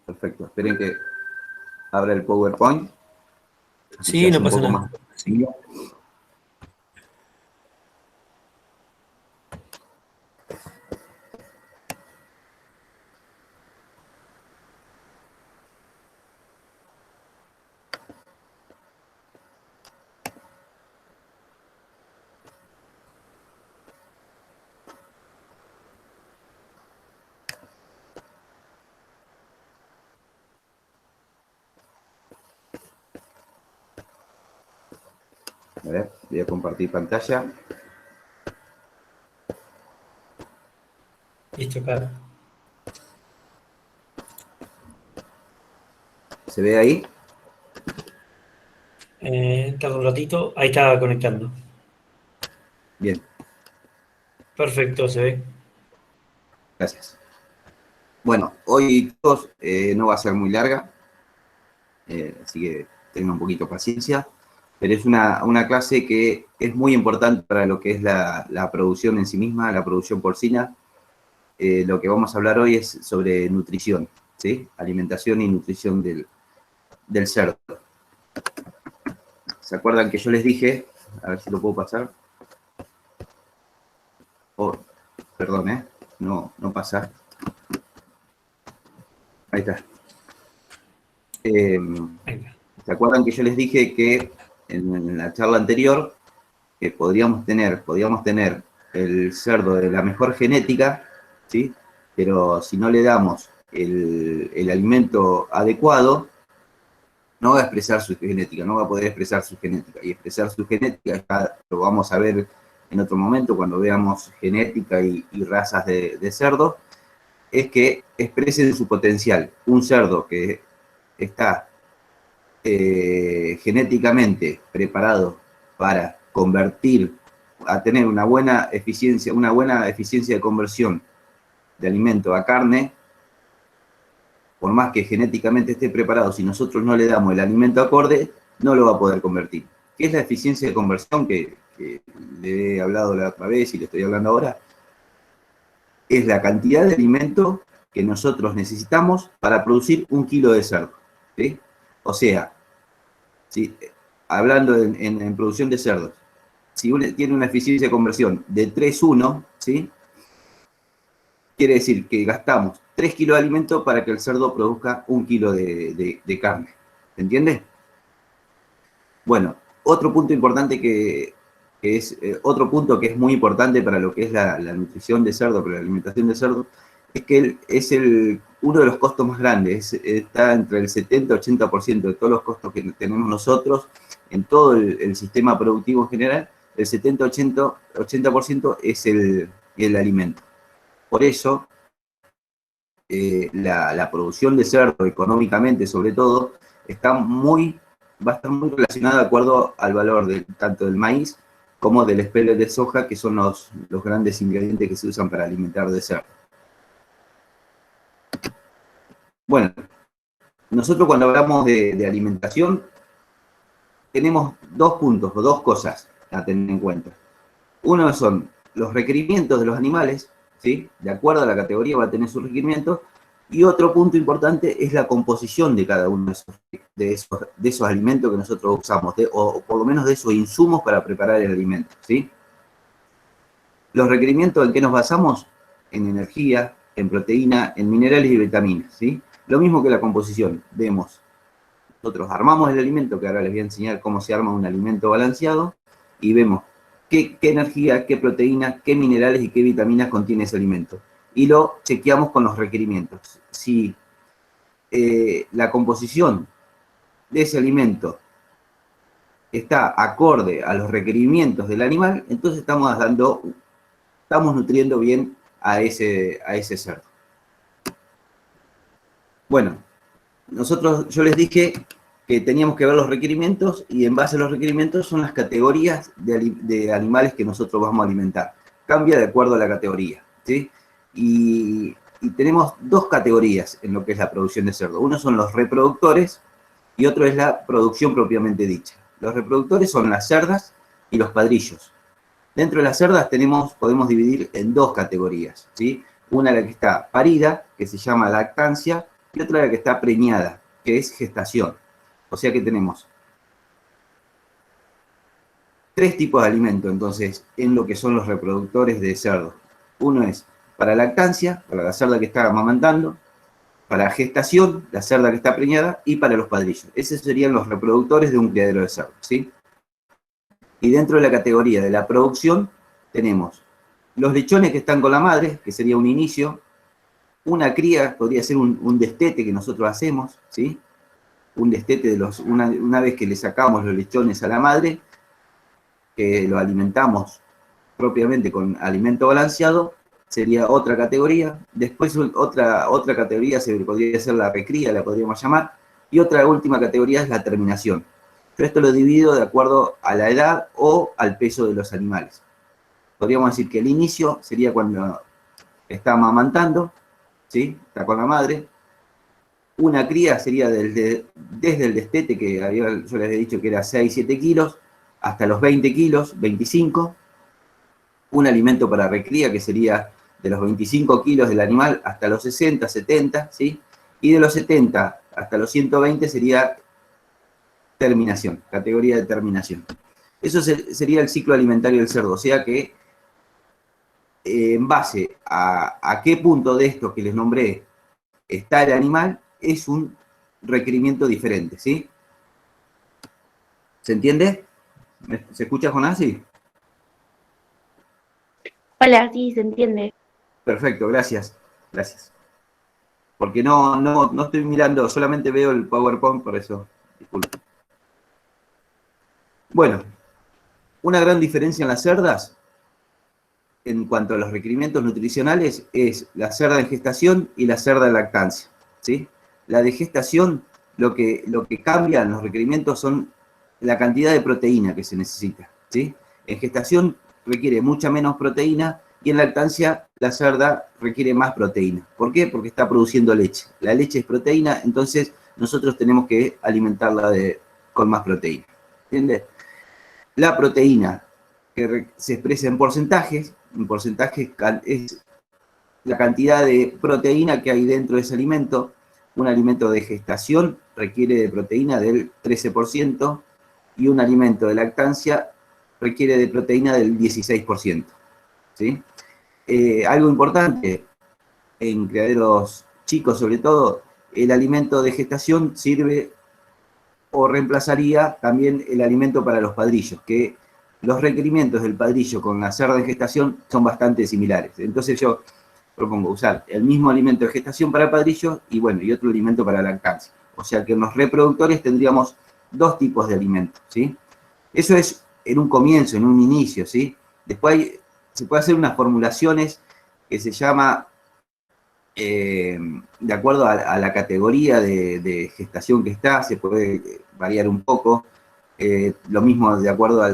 Perfecto. Esperen que abra el PowerPoint. Sí, no pasa nada. Más... A ver, voy a compartir pantalla. Listo, claro. ¿Se ve ahí? Tarda un ratito. Ahí está conectando. Bien. Perfecto, se ve. Gracias. Bueno, hoy todos, no va a ser muy larga, así que tengan un poquito de paciencia, pero es una clase que es muy importante para lo que es la producción en sí misma, la producción porcina. Lo que vamos a hablar hoy es sobre nutrición, ¿sí? Alimentación y nutrición del cerdo. ¿Se acuerdan que yo les dije? A ver si lo puedo pasar. Oh, perdón, no pasa. Ahí está. ¿Se acuerdan que yo les dije que en la charla anterior que podríamos tener el cerdo de la mejor genética, ¿sí? Pero si no le damos el alimento adecuado, no va a expresar su genética, no va a poder expresar su genética. Y expresar su genética, ya lo vamos a ver en otro momento cuando veamos genética y razas de cerdo, es que expresen su potencial. Un cerdo que está genéticamente preparado para convertir, a tener una buena eficiencia de conversión de alimento a carne, por más que genéticamente esté preparado, si nosotros no le damos el alimento acorde, no lo va a poder convertir. ¿Qué es la eficiencia de conversión que le he hablado la otra vez y le estoy hablando ahora? Es la cantidad de alimento que nosotros necesitamos para producir 1 kilo de cerdo, ¿sí? O sea, ¿sí? Hablando en producción de cerdos, si uno tiene una eficiencia de conversión de 3:1, ¿sí? Quiere decir que gastamos 3 kilos de alimento para que el cerdo produzca 1 kilo de carne. ¿Se entiende? Bueno, otro punto importante otro punto que es muy importante para lo que es la nutrición de cerdo, para la alimentación de cerdo, es que es uno de los costos más grandes. Está entre el 70-80% de todos los costos que tenemos nosotros en todo el sistema productivo en general. El 70-80% es el alimento. Por eso, la producción de cerdo, económicamente sobre todo, va a estar muy relacionada de acuerdo al valor tanto del maíz como del pellet de soja, que son los grandes ingredientes que se usan para alimentar de cerdo. Bueno, nosotros cuando hablamos de alimentación, tenemos 2 puntos o 2 cosas a tener en cuenta. Uno son los requerimientos de los animales, ¿sí? De acuerdo a la categoría va a tener sus requerimientos. Y otro punto importante es la composición de cada uno de esos alimentos que nosotros usamos, o por lo menos de esos insumos para preparar el alimento, ¿sí? Los requerimientos en qué nos basamos: en energía, en proteína, en minerales y vitaminas, ¿sí? Lo mismo que la composición. Nosotros armamos el alimento, que ahora les voy a enseñar cómo se arma un alimento balanceado, y vemos qué energía, qué proteína, qué minerales y qué vitaminas contiene ese alimento. Y lo chequeamos con los requerimientos. Si la composición de ese alimento está acorde a los requerimientos del animal, entonces estamos nutriendo bien a ese cerdo. Bueno, yo les dije que teníamos que ver los requerimientos, y en base a los requerimientos son las categorías de animales que nosotros vamos a alimentar. Cambia de acuerdo a la categoría, ¿sí? Y tenemos 2 categorías en lo que es la producción de cerdo. Uno son los reproductores y otro es la producción propiamente dicha. Los reproductores son las cerdas y los padrillos. Dentro de las cerdas podemos dividir en 2 categorías, ¿sí? Una la que está parida, que se llama lactancia, y otra la que está preñada, que es gestación. O sea que tenemos 3 tipos de alimento, entonces, en lo que son los reproductores de cerdo. Uno es para lactancia, para la cerda que está amamantando, para gestación, la cerda que está preñada, y para los padrillos. Esos serían los reproductores de un criadero de cerdo, ¿sí? Y dentro de la categoría de la producción, tenemos los lechones que están con la madre, que sería un inicio, una cría, podría ser un destete que nosotros hacemos, ¿sí? Un destete una vez que le sacamos los lechones a la madre, que lo alimentamos propiamente con alimento balanceado, sería otra categoría. Después otra categoría podría ser la recría, la podríamos llamar, y otra última categoría es la terminación. Yo esto lo divido de acuerdo a la edad o al peso de los animales. Podríamos decir que el inicio sería cuando está amamantando, ¿sí? Está con la madre. Una cría sería desde el destete, que yo les he dicho que era 6-7 kilos, hasta los 20 kilos, 25. Un alimento para recría, que sería de los 25 kilos del animal hasta los 60, 70, ¿sí? Y de los 70 hasta los 120 sería terminación, categoría de terminación. Eso sería el ciclo alimentario del cerdo, o sea que en base a qué punto de estos que les nombré está el animal, es un requerimiento diferente, ¿sí? ¿Se entiende? ¿Se escucha, Jonás? Sí. Hola, sí, se entiende. Perfecto, gracias. Gracias. Porque no estoy mirando, solamente veo el PowerPoint, por eso, disculpe. Bueno, una gran diferencia en las cerdas, en cuanto a los requerimientos nutricionales, es la cerda en gestación y la cerda en lactancia, ¿sí? La de gestación, lo que cambia en los requerimientos son la cantidad de proteína que se necesita, ¿sí? En gestación requiere mucha menos proteína y en lactancia la cerda requiere más proteína. ¿Por qué? Porque está produciendo leche. La leche es proteína, entonces nosotros tenemos que alimentarla con más proteína. ¿Entiendes? La proteína que se expresa en porcentajes es la cantidad de proteína que hay dentro de ese alimento. Un alimento de gestación requiere de proteína del 13% y un alimento de lactancia requiere de proteína del 16%. ¿Sí? Algo importante, en criaderos chicos sobre todo, el alimento de gestación sirve o reemplazaría también el alimento para los padrillos, que los requerimientos del padrillo con la cerda de gestación son bastante similares. Entonces yo propongo usar el mismo alimento de gestación para padrillo y bueno, y otro alimento para lactancia. O sea que en los reproductores tendríamos 2 tipos de alimentos, ¿sí? Eso es en un comienzo, en un inicio, ¿sí? Después se puede hacer unas formulaciones que se llama, de acuerdo a la categoría de gestación que está, se puede variar un poco. Lo mismo de acuerdo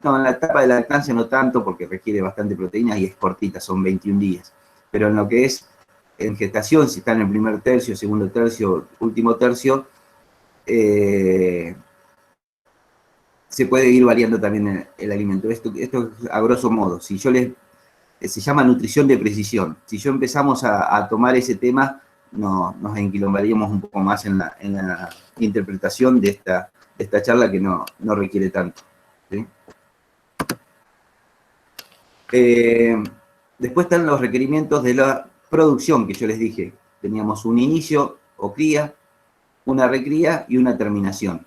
no, en la etapa de lactancia no tanto, porque requiere bastante proteína y es cortita, son 21 días. Pero en lo que es en gestación, si está en el primer tercio, segundo tercio, último tercio, se puede ir variando también el alimento. Esto a grosso modo. Si yo se llama nutrición de precisión. Si yo empezamos a tomar ese tema, nos enquilombaríamos un poco más en la interpretación de esta charla que no requiere tanto, ¿sí? Después están los requerimientos de la producción que yo les dije. Teníamos un inicio o cría, una recría y una terminación.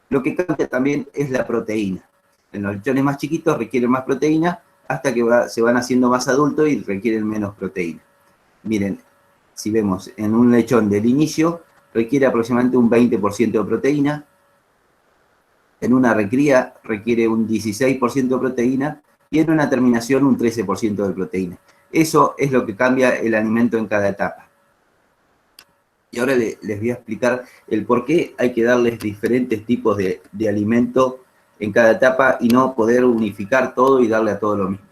Lo que cambia también es la proteína. En los lechones más chiquitos requieren más proteína hasta que se van haciendo más adultos y requieren menos proteína. Miren, si vemos en un lechón del inicio, requiere aproximadamente un 20% de proteína. En una recría requiere un 16% de proteína y en una terminación un 13% de proteína. Eso es lo que cambia el alimento en cada etapa. Y ahora les voy a explicar el por qué hay que darles diferentes tipos de alimento en cada etapa y no poder unificar todo y darle a todo lo mismo.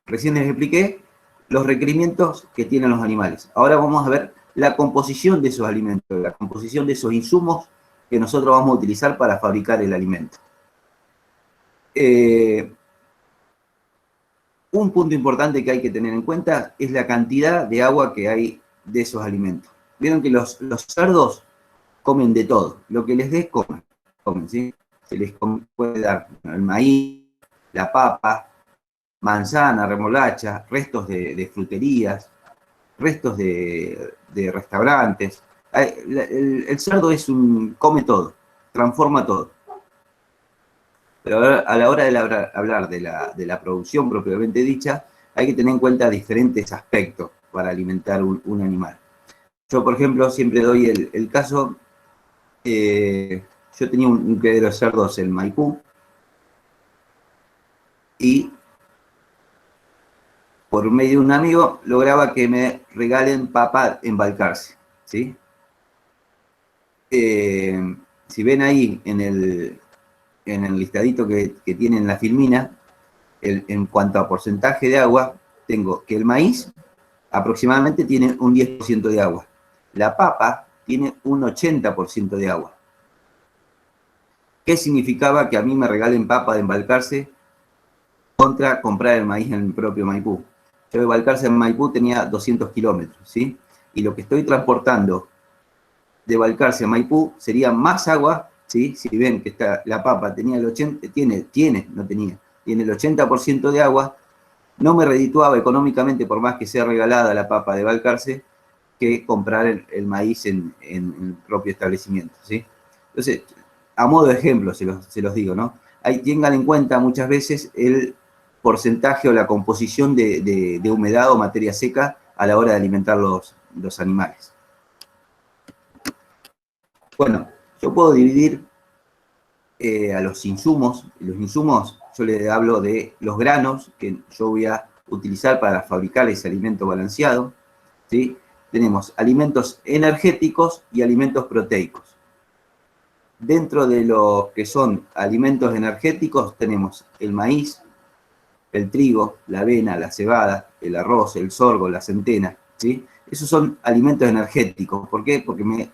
Recién les expliqué los requerimientos que tienen los animales. Ahora vamos a ver la composición de esos alimentos, la composición de esos insumos que nosotros vamos a utilizar para fabricar el alimento. un punto importante que hay que tener en cuenta es la cantidad de agua que hay de esos alimentos. Vieron que los cerdos comen de todo, lo que les des comen, ¿sí? Se les puede dar el maíz, la papa, manzana, remolacha, restos de fruterías, restos de restaurantes. El cerdo come todo, transforma todo. Pero a la hora de hablar de la producción propiamente dicha, hay que tener en cuenta diferentes aspectos para alimentar un animal. Yo, por ejemplo, siempre doy el caso, yo tenía un criadero de cerdos en Maipú, y por medio de un amigo lograba que me regalen papa en Balcarce, ¿sí? Si ven ahí en el listadito que tiene en la filmina, en cuanto a porcentaje de agua, tengo que el maíz aproximadamente tiene un 10% de agua. La papa tiene un 80% de agua. ¿Qué significaba que a mí me regalen papa de Balcarce contra comprar el maíz en el propio Maipú? Yo de Balcarce en Maipú tenía 200 kilómetros, ¿sí? Y lo que estoy transportando de Balcarce a Maipú sería más agua, ¿sí? Si ven que la papa tenía el 80%, tiene el 80% de agua, no me redituaba económicamente, por más que sea regalada la papa de Balcarce, que comprar el maíz en el propio establecimiento, ¿sí? Entonces, a modo de ejemplo se los digo, ¿no? Ahí tengan en cuenta muchas veces el porcentaje o la composición de humedad o materia seca a la hora de alimentar los animales. Bueno, yo puedo dividir a los insumos. Los insumos, yo les hablo de los granos que yo voy a utilizar para fabricar ese alimento balanceado, ¿sí? Tenemos alimentos energéticos y alimentos proteicos. Dentro de lo que son alimentos energéticos tenemos el maíz, el trigo, la avena, la cebada, el arroz, el sorgo, la centena, ¿sí? Esos son alimentos energéticos. ¿Por qué? Porque me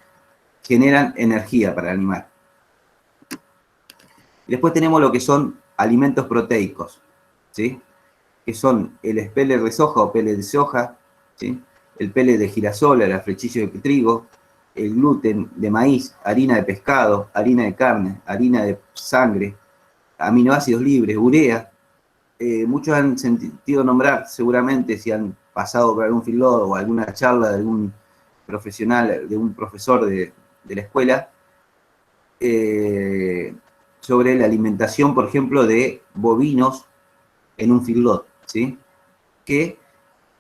generan energía para el animal. Después tenemos lo que son alimentos proteicos, ¿sí? Que son el espellet de soja o pellet de soja, ¿sí? El pellet de girasol, el afrechillo de trigo, el gluten de maíz, harina de pescado, harina de carne, harina de sangre, aminoácidos libres, urea. Muchos han sentido nombrar, seguramente, si han pasado por algún feedlot o alguna charla de algún profesional, de un profesor de la escuela, sobre la alimentación, por ejemplo, de bovinos en un feedlot, ¿sí? Que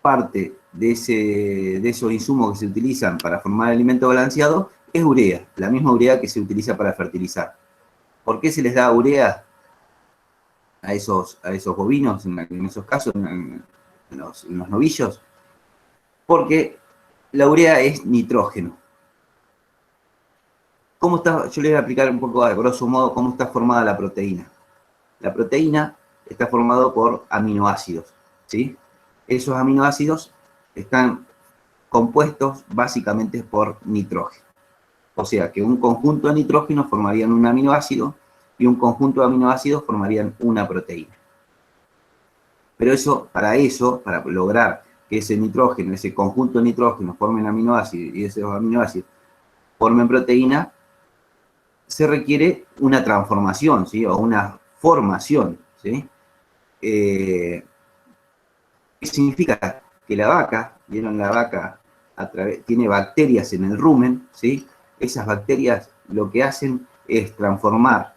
parte de esos insumos que se utilizan para formar alimento balanceado es urea, la misma urea que se utiliza para fertilizar. ¿Por qué se les da urea a esos bovinos, en esos casos, en los novillos? Porque la urea es nitrógeno. ¿Cómo está? Yo les voy a explicar un poco a grosso modo cómo está formada la proteína. La proteína está formada por aminoácidos, ¿sí? Esos aminoácidos están compuestos básicamente por nitrógeno. O sea que un conjunto de nitrógeno formarían un aminoácido y un conjunto de aminoácidos formarían una proteína. Pero para lograr que ese nitrógeno, ese conjunto de nitrógeno formen aminoácidos y esos aminoácidos formen proteína, se requiere una transformación, ¿sí? O una formación, ¿sí? ¿Qué significa? Que la vaca, ¿vieron? La vaca tiene bacterias en el rumen, ¿sí? Esas bacterias lo que hacen es transformar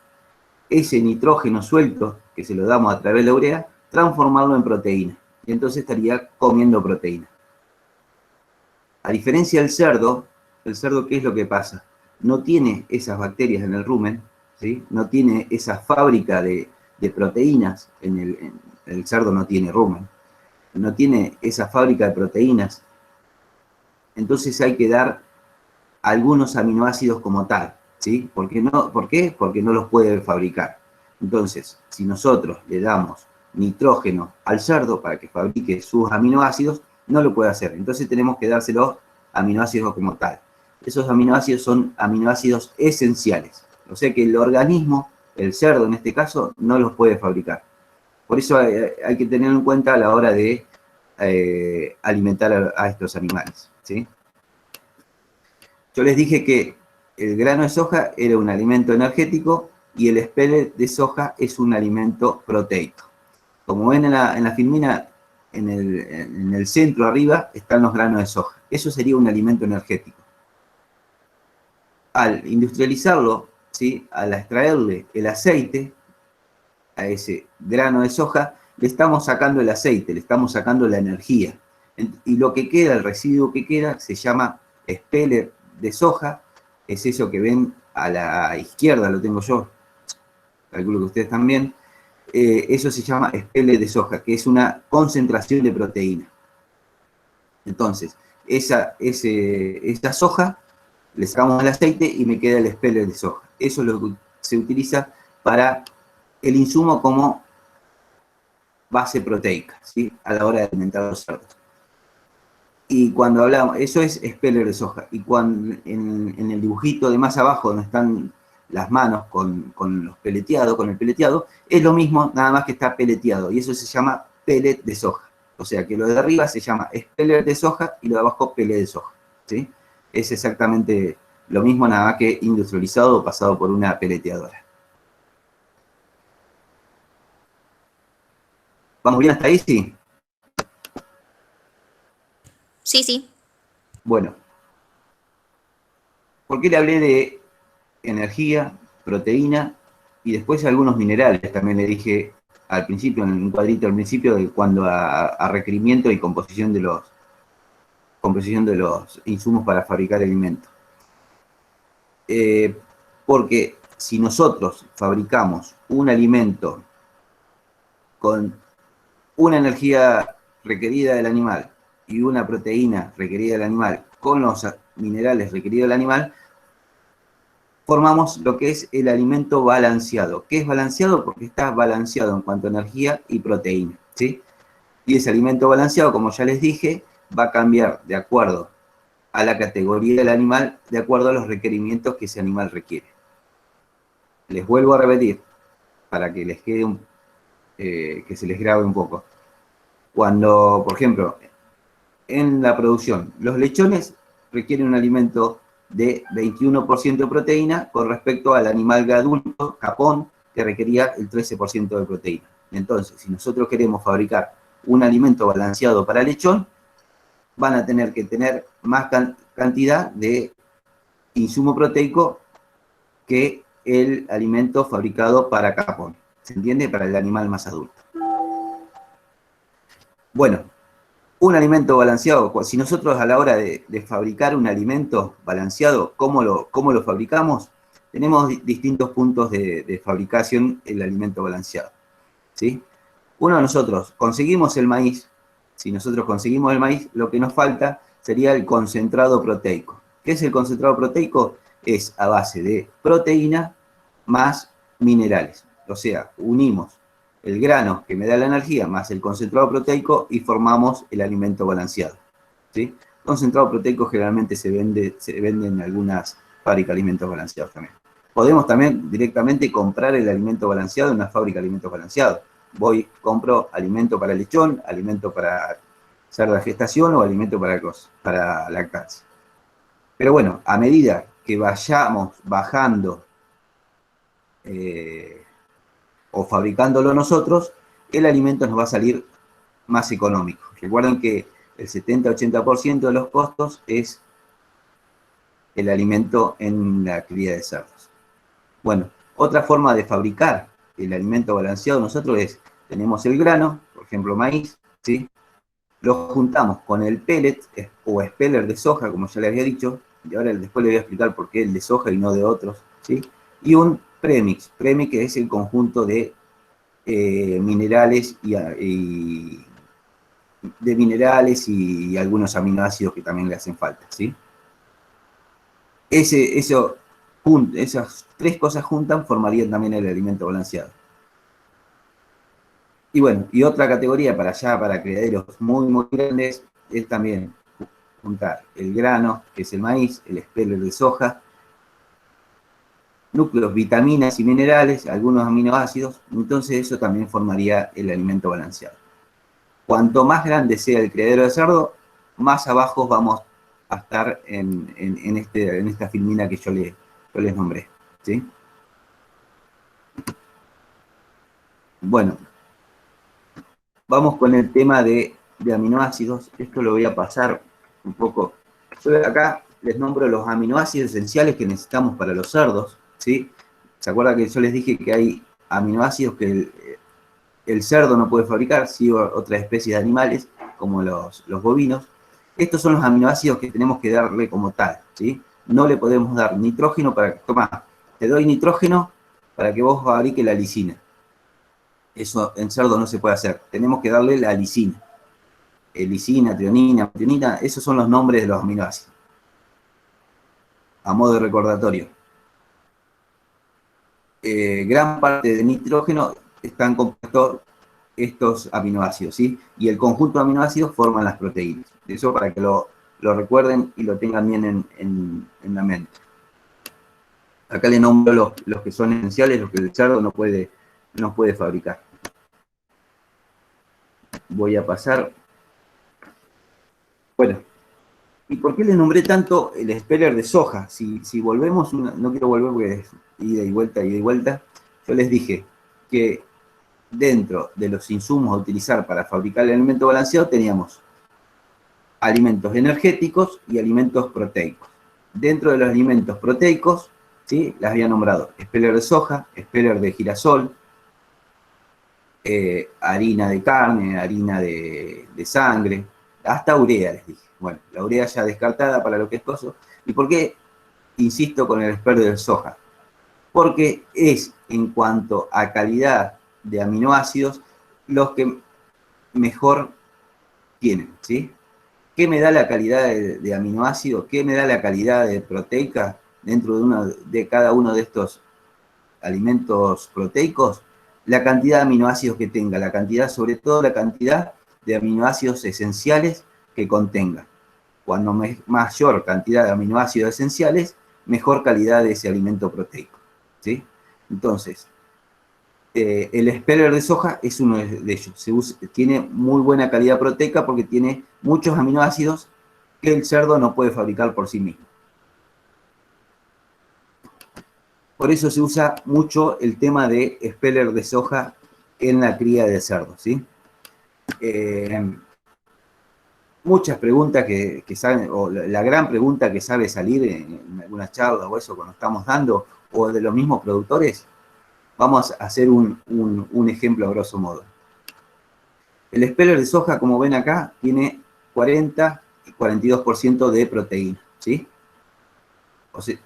ese nitrógeno suelto, que se lo damos a través de la urea, transformarlo en proteína. Y entonces estaría comiendo proteína. A diferencia del cerdo, ¿qué es lo que pasa? No tiene esas bacterias en el rumen, ¿sí? No tiene esa fábrica de proteínas, el cerdo no tiene rumen, no tiene esa fábrica de proteínas, entonces hay que dar algunos aminoácidos como tal, ¿sí? ¿Por qué? Porque no los puede fabricar. Entonces, si nosotros le damos nitrógeno al cerdo para que fabrique sus aminoácidos, no lo puede hacer. Entonces tenemos que dárselos aminoácidos como tal. Esos aminoácidos son aminoácidos esenciales. O sea que el organismo, el cerdo en este caso, no los puede fabricar. Por eso hay que tenerlo en cuenta a la hora de alimentar a estos animales, ¿sí? Yo les dije que el grano de soja era un alimento energético y el pellet de soja es un alimento proteico. Como ven en la filmina, en el centro arriba están los granos de soja. Eso sería un alimento energético. Al industrializarlo, ¿sí? Al extraerle el aceite a ese grano de soja, le estamos sacando el aceite, le estamos sacando la energía. Y lo que queda, el residuo que queda, se llama pellet de soja. Es eso que ven a la izquierda, lo tengo yo, calculo que ustedes también. Eso se llama pellet de soja, que es una concentración de proteína. Entonces, esa soja, le sacamos el aceite y me queda el pellet de soja. Eso es lo que se utiliza para el insumo como base proteica, ¿sí? A la hora de alimentar a los cerdos. Y cuando hablamos, eso es pellet de soja. Y cuando en el dibujito de más abajo, donde están las manos con el peleteado, es lo mismo, nada más que está peleteado. Y eso se llama pellet de soja. O sea que lo de arriba se llama pellet de soja y lo de abajo pellet de soja, ¿sí? Es exactamente lo mismo, nada más que industrializado o pasado por una peleteadora. ¿Vamos bien hasta ahí? Sí. Sí, sí. Bueno, ¿por qué le hablé de energía, proteína y después algunos minerales? También le dije al principio, en un cuadrito al principio, de cuando a requerimiento y composición de los insumos para fabricar alimentos. Porque si nosotros fabricamos un alimento con una energía requerida del animal y una proteína requerida del animal con los minerales requeridos del animal, formamos lo que es el alimento balanceado. ¿Qué es balanceado? Porque está balanceado en cuanto a energía y proteína, ¿sí? Y ese alimento balanceado, como ya les dije, va a cambiar de acuerdo a la categoría del animal, de acuerdo a los requerimientos que ese animal requiere. Les vuelvo a repetir, para que les quede que se les grabe un poco. Cuando, por ejemplo, en la producción, los lechones requieren un alimento de 21% de proteína con respecto al animal adulto, capón, que requería el 13% de proteína. Entonces, si nosotros queremos fabricar un alimento balanceado para lechón, van a tener que tener más cantidad de insumo proteico que el alimento fabricado para capón. ¿Se entiende? Para el animal más adulto. Bueno, un alimento balanceado, si nosotros a la hora de fabricar un alimento balanceado, ¿cómo lo fabricamos? Tenemos distintos puntos de fabricación el alimento balanceado, ¿sí? Uno, nosotros conseguimos el maíz. Si nosotros conseguimos el maíz, lo que nos falta sería el concentrado proteico. ¿Qué es el concentrado proteico? Es a base de proteína más minerales. O sea, unimos el grano que me da la energía más el concentrado proteico y formamos el alimento balanceado, ¿sí? Concentrado proteico generalmente se vende en algunas fábricas de alimentos balanceados también. Podemos también directamente comprar el alimento balanceado en una fábrica de alimentos balanceados. Voy, compro alimento para lechón, alimento para cerda de gestación o alimento para lactancia. Pero bueno, a medida que vayamos bajando o fabricándolo nosotros, el alimento nos va a salir más económico. Recuerden que el 70-80% de los costos es el alimento en la cría de cerdos. Bueno, otra forma de fabricar el alimento balanceado nosotros es, tenemos el grano, por ejemplo maíz, ¿sí? Lo juntamos con el pellet o speller de soja, como ya les había dicho, y ahora después les voy a explicar por qué el de soja y no de otros, ¿sí? Y un premix, que es el conjunto de minerales y algunos aminoácidos que también le hacen falta, ¿sí? Esas tres cosas juntas formarían también el alimento balanceado. Y bueno, y otra categoría para criaderos muy, muy grandes, es también juntar el grano, que es el maíz, el speller de soja, núcleos, vitaminas y minerales, algunos aminoácidos, entonces eso también formaría el alimento balanceado. Cuanto más grande sea el criadero de cerdo, más abajo vamos a estar en esta filmina que yo les nombré, ¿sí? Bueno, vamos con el tema de aminoácidos. Esto lo voy a pasar un poco. Yo acá les nombro los aminoácidos esenciales que necesitamos para los cerdos, ¿sí? ¿Se acuerdan que yo les dije que hay aminoácidos que el cerdo no puede fabricar, sí otras especies de animales, como los bovinos? Estos son los aminoácidos que tenemos que darle como tal, ¿sí? No le podemos dar nitrógeno para que, toma, te doy nitrógeno para que vos fabriques la lisina. Eso en cerdo no se puede hacer. Tenemos que darle la lisina. Lisina, trionina, metionina, esos son los nombres de los aminoácidos. A modo de recordatorio. Gran parte del nitrógeno están compuestos estos aminoácidos, ¿sí? Y el conjunto de aminoácidos forman las proteínas. Eso para que lo recuerden y lo tengan bien en la mente. Acá le nombro los que son esenciales, los que el cerdo no puede fabricar. Voy a pasar. Bueno, ¿y por qué les nombré tanto el speller de soja? Si volvemos, no quiero volver porque es ida y vuelta, yo les dije que dentro de los insumos a utilizar para fabricar el alimento balanceado teníamos alimentos energéticos y alimentos proteicos. Dentro de los alimentos proteicos, ¿sí?, las había nombrado speller de soja, speller de girasol, harina de carne, harina de sangre, hasta urea, les dije. Bueno, la urea ya descartada para lo que es coso. ¿Y por qué insisto con el speller de soja? Porque es, en cuanto a calidad de aminoácidos, los que mejor tienen, ¿sí? ¿Qué me da la calidad de aminoácidos? ¿Qué me da la calidad de proteica dentro de cada uno de estos alimentos proteicos? La cantidad de aminoácidos que tenga, la cantidad, sobre todo la cantidad de aminoácidos esenciales que contenga. Cuando mayor cantidad de aminoácidos esenciales, mejor calidad de ese alimento proteico, ¿sí? Entonces, el speller de soja es uno de ellos. Tiene muy buena calidad proteica porque tiene muchos aminoácidos que el cerdo no puede fabricar por sí mismo. Por eso se usa mucho el tema de speller de soja en la cría de cerdo, ¿sí? Muchas preguntas que saben, o la gran pregunta que sabe salir en alguna charla o eso cuando estamos dando, o de los mismos productores, vamos a hacer un ejemplo a grosso modo. El speller de soja, como ven acá, tiene 40 y 42% de proteína, ¿sí? O sea,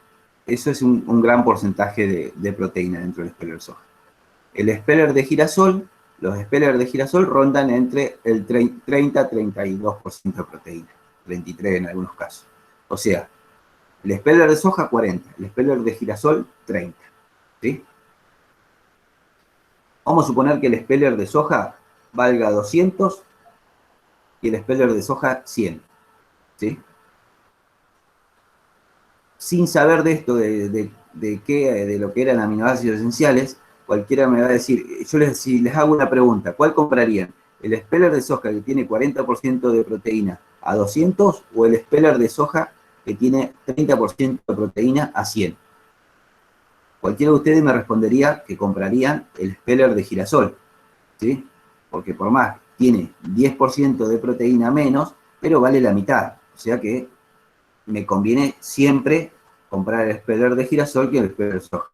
eso es un gran porcentaje de proteína dentro del speller de soja. El speller de girasol, los spellers de girasol rondan entre el 30-32% de proteína, 33% en algunos casos. O sea, el speller de soja 40, el speller de girasol 30, ¿sí? Vamos a suponer que el speller de soja valga 200 y el speller de soja 100, ¿sí? Sin saber de esto, de lo que eran aminoácidos esenciales, cualquiera me va a decir, si les hago una pregunta, ¿cuál comprarían? ¿El speller de soja que tiene 40% de proteína a 200 o el speller de soja que tiene 30% de proteína a 100? Cualquiera de ustedes me respondería que comprarían el speller de girasol, ¿sí? Porque por más, tiene 10% de proteína menos, pero vale la mitad. O sea que me conviene siempre comprar el speller de girasol que el speller de soja.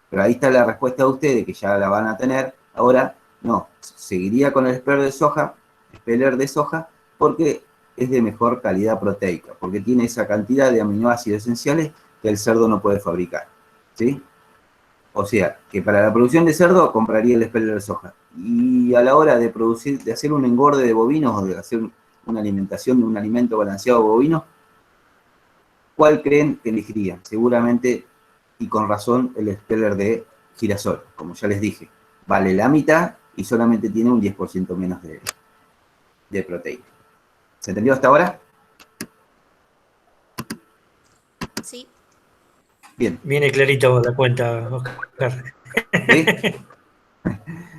Pero ahí está la respuesta de ustedes, que ya la van a tener. Ahora, no, seguiría con el speller de soja, porque es de mejor calidad proteica, porque tiene esa cantidad de aminoácidos esenciales que el cerdo no puede fabricar, ¿sí? O sea, que para la producción de cerdo compraría el speller de soja. Y a la hora de producir, de hacer un engorde de bovinos o de hacer una alimentación de un alimento balanceado bovino, ¿cuál creen que elegirían? Seguramente, y con razón, el speller de girasol. Como ya les dije, vale la mitad y solamente tiene un 10% menos de proteína. ¿Se entendió hasta ahora? Sí. Bien. Viene clarito la cuenta, Oscar.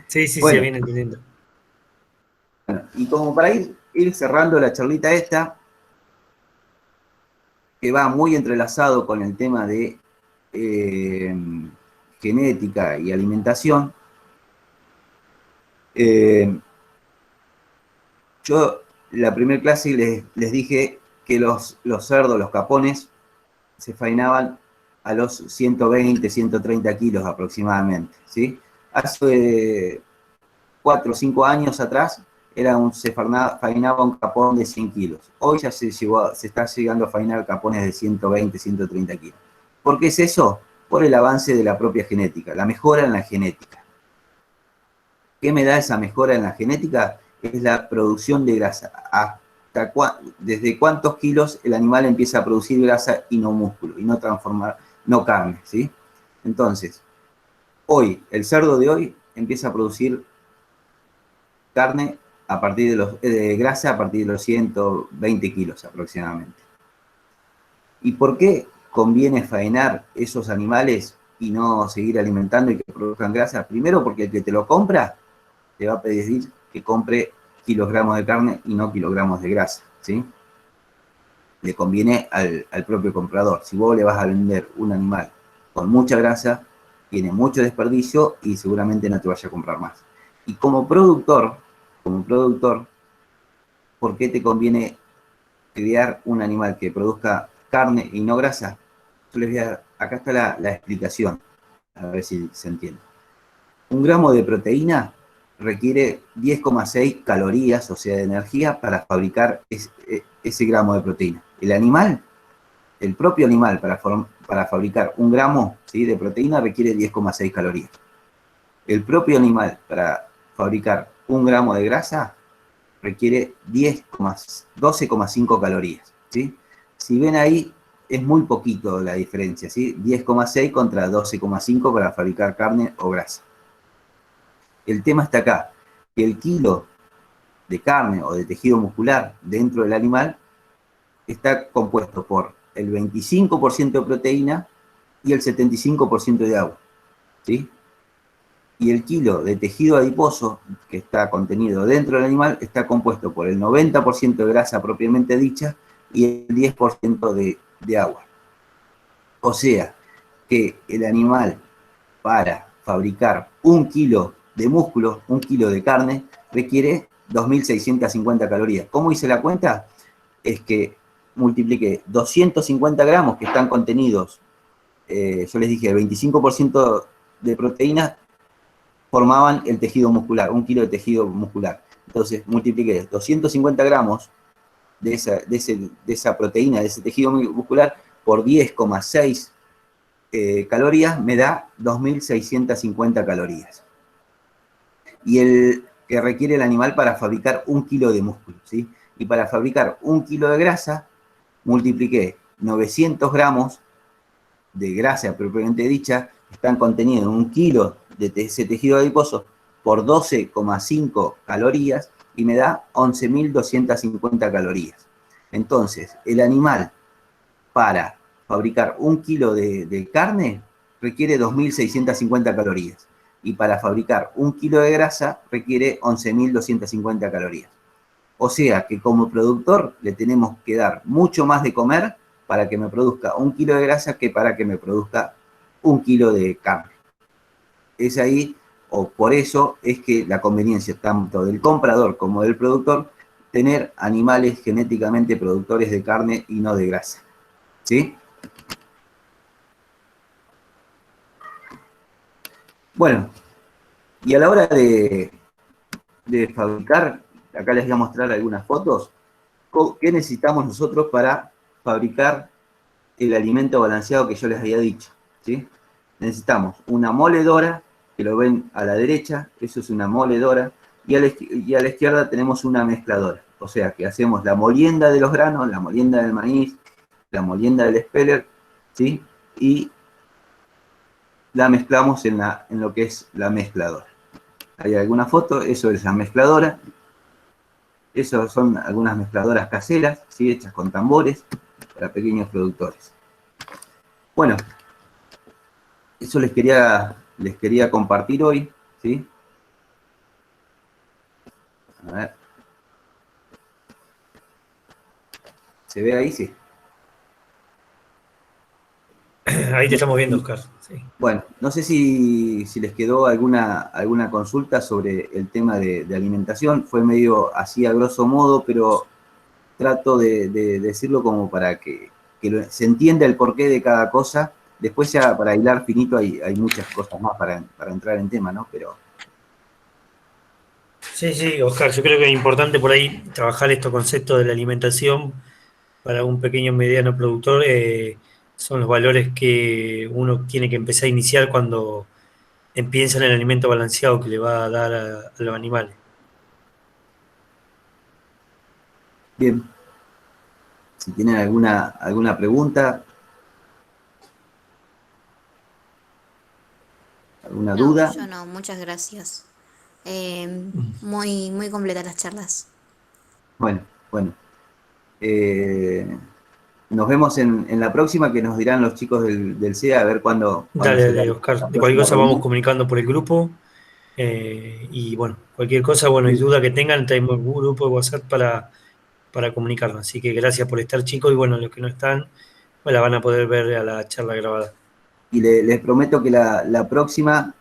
¿Sí? Sí, Bueno, viene entendiendo. y como para ir cerrando la charlita esta, que va muy entrelazado con el tema de genética y alimentación, yo la primera clase les dije que los cerdos, los capones, se faenaban a los 120, 130 kilos aproximadamente, ¿sí? Hace 4 o 5 años atrás se faenaba un capón de 100 kilos. Hoy ya se está llegando a faenar capones de 120, 130 kilos. ¿Por qué es eso? Por el avance de la propia genética, la mejora en la genética. ¿Qué me da esa mejora en la genética? Es la producción de grasa. ¿Desde cuántos kilos el animal empieza a producir grasa y no músculo, y no transformar, no carne, ¿sí? Entonces, hoy, el cerdo de hoy empieza a producir carne a partir de grasa a partir de los 120 kilos aproximadamente. ¿Y por qué conviene faenar esos animales y no seguir alimentando y que produzcan grasa? Primero porque el que te lo compra te va a pedir que compre kilogramos de carne y no kilogramos de grasa, ¿sí? Le conviene al propio comprador. Si vos le vas a vender un animal con mucha grasa, tiene mucho desperdicio y seguramente no te vaya a comprar más. Y como productor, ¿por qué te conviene criar un animal que produzca carne y no grasa? Yo les voy acá está la explicación, a ver si se entiende. Un gramo de proteína requiere 10,6 calorías, o sea, de energía, para fabricar ese gramo de proteína. El propio animal, para fabricar un gramo, ¿sí?, de proteína requiere 10,6 calorías. El propio animal, para fabricar un gramo de grasa, requiere 12,5 calorías, ¿sí? Si ven ahí, es muy poquito la diferencia, ¿sí? 10,6 contra 12,5 para fabricar carne o grasa. El tema está acá, que el kilo de carne o de tejido muscular dentro del animal está compuesto por el 25% de proteína y el 75% de agua, ¿sí? Y el kilo de tejido adiposo que está contenido dentro del animal está compuesto por el 90% de grasa propiamente dicha y el 10% de agua. O sea, que el animal, para fabricar 1 kilo de músculo, 1 kilo de carne, requiere 2.650 calorías. ¿Cómo hice la cuenta? Es que multipliqué 250 gramos que están contenidos, yo les dije, el 25% de proteínas formaban el tejido muscular, 1 kilo de tejido muscular. Entonces multipliqué 250 gramos de esa proteína, de ese tejido muscular, por 10,6 calorías, me da 2.650 calorías. Y el que requiere el animal para fabricar 1 kilo de músculo, ¿sí? Y para fabricar 1 kilo de grasa, multipliqué 900 gramos de grasa propiamente dicha, están contenidos en 1 kilo de ese tejido adiposo, por 12,5 calorías, y me da 11.250 calorías. Entonces, el animal, para fabricar 1 kilo de carne, requiere 2.650 calorías. Y para fabricar 1 kilo de grasa, requiere 11.250 calorías. O sea que como productor le tenemos que dar mucho más de comer para que me produzca 1 kilo de grasa que para que me produzca 1 kilo de carne. Es ahí, o por eso es que la conveniencia tanto del comprador como del productor, tener animales genéticamente productores de carne y no de grasa. ¿Sí? Bueno, y a la hora de fabricar, acá les voy a mostrar algunas fotos, ¿qué necesitamos nosotros para fabricar el alimento balanceado que yo les había dicho? ¿Sí? Necesitamos una moledora, que lo ven a la derecha, eso es una moledora, y a la izquierda tenemos una mezcladora. O sea que hacemos la molienda de los granos, la molienda del maíz, la molienda del speller, ¿sí? Y la mezclamos en lo que es la mezcladora. Hay alguna foto, eso es la mezcladora. Esas son algunas mezcladoras caseras, ¿sí?, hechas con tambores para pequeños productores. Bueno, Eso les quería compartir hoy, ¿sí? A ver. ¿Se ve ahí? Sí. Ahí te estamos viendo, Oscar. Sí. Bueno, no sé si les quedó alguna consulta sobre el tema de alimentación. Fue medio así a grosso modo, pero trato de decirlo como para que se entienda el porqué de cada cosa. Después ya para hilar finito hay muchas cosas más para entrar en tema, ¿no? Pero Sí, sí, Oscar, yo creo que es importante por ahí trabajar estos conceptos de la alimentación para un pequeño o mediano productor. Son los valores que uno tiene que empezar a iniciar cuando empieza en el alimento balanceado que le va a dar a los animales. bien, si tienen alguna pregunta, alguna No, duda, yo no, muchas gracias. Muy, muy completas las charlas. bueno. Eh, Nos vemos en la próxima, que nos dirán los chicos del CEA a ver cuándo Dale, será dale, la Oscar. De cualquier próxima cosa vamos reunión. comunicando por el grupo. Y bueno, cualquier cosa, bueno, y Sí. duda que tengan, tenemos un grupo de WhatsApp para comunicarnos. Así que gracias por estar, chicos. Y bueno, los que no están, pues la van a poder ver a la charla grabada. Y les prometo que la próxima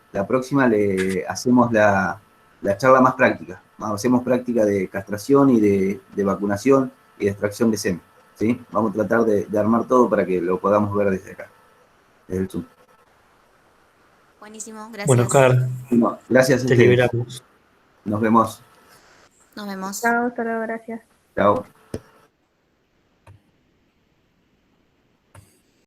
le hacemos la charla más práctica. Hacemos práctica de castración y de vacunación y de extracción de semen, ¿sí? Vamos a tratar de armar todo para que lo podamos ver desde acá, desde el Zoom. Buenísimo, Bueno, gracias. Oscar, Bueno, gracias a te ustedes. liberamos. Nos vemos. Nos vemos. Chao, hasta luego, gracias. Chao.